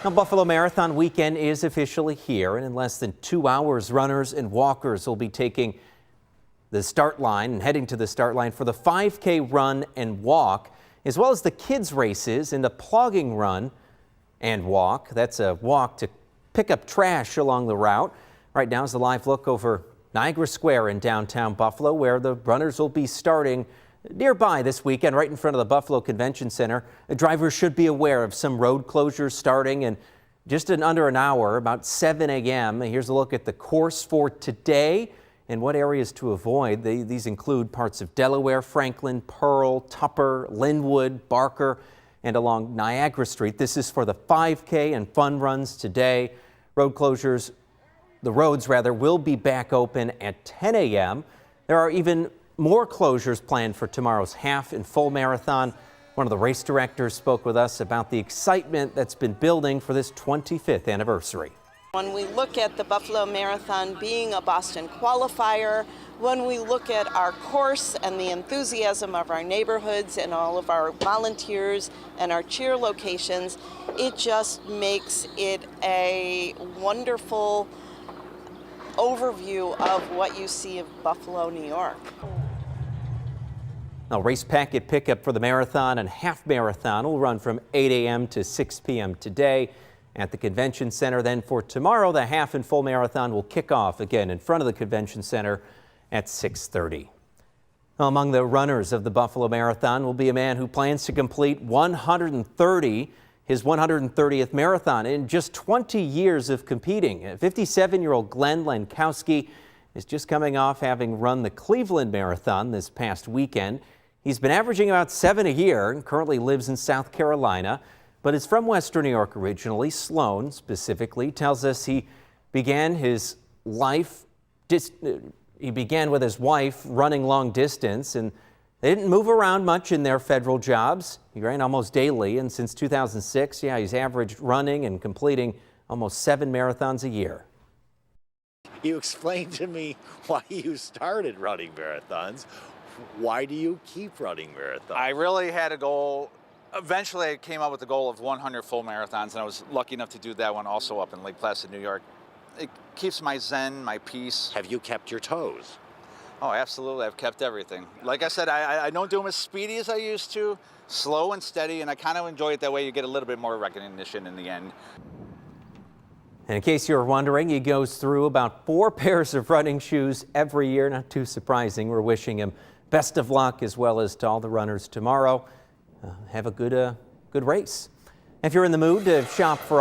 Now, Buffalo Marathon weekend is officially here, and in less than 2 hours, runners and walkers will be taking the start line and heading to the start line for the 5K run and walk, as well as the kids races and the plugging run and walk. That's a walk to pick up trash along the route. Right now is the live look over Niagara Square in downtown Buffalo, where the runners will be starting nearby this weekend, right in front of the Buffalo Convention Center. Drivers should be aware of some road closures starting in just under an hour, about 7 a.m. Here's a look at the course for today and what areas to avoid. These include parts of Delaware, Franklin, Pearl, Tupper, Linwood, Barker, and along Niagara Street. This is for the 5K and fun runs today. Road closures, the roads rather, will be back open at 10 a.m. There are even more closures planned for tomorrow's half and full marathon. One of the race directors spoke with us about the excitement that's been building for this 25th anniversary. When we look at the Buffalo Marathon being a Boston qualifier, when we look at our course and the enthusiasm of our neighborhoods and all of our volunteers and our cheer locations, it just makes it a wonderful overview of what you see of Buffalo, New York. Now, race packet pickup for the marathon and half marathon will run from 8 a.m. to 6 p.m. today at the Convention Center. Then for tomorrow, the half and full marathon will kick off again in front of the Convention Center at 6:30. Among the runners of the Buffalo Marathon will be a man who plans to complete his 130th marathon in just 20 years of competing. 57-year-old Glenn Lankowski is just coming off having run the Cleveland Marathon this past weekend. He's been averaging about 7 a year and currently lives in South Carolina, but is from Western New York originally. Sloan specifically tells us he began with his wife running long distance, and they didn't move around much in their federal jobs. He ran almost daily, and since 2006, he's averaged running and completing almost 7 marathons a year. You explained to me why you started running marathons. Why do you keep running marathons? I really had a goal. Eventually, I came up with the goal of 100 full marathons, and I was lucky enough to do that one also up in Lake Placid, New York. It keeps my zen, my peace. Have you kept your toes? Oh, absolutely. I've kept everything. Like I said, I don't do them as speedy as I used to, slow and steady, and I kind of enjoy it that way. You get a little bit more recognition in the end. And in case you're wondering, he goes through about 4 pairs of running shoes every year. Not too surprising. We're wishing him best of luck, as well as to all the runners tomorrow. Have a good race. If you're in the mood to shop for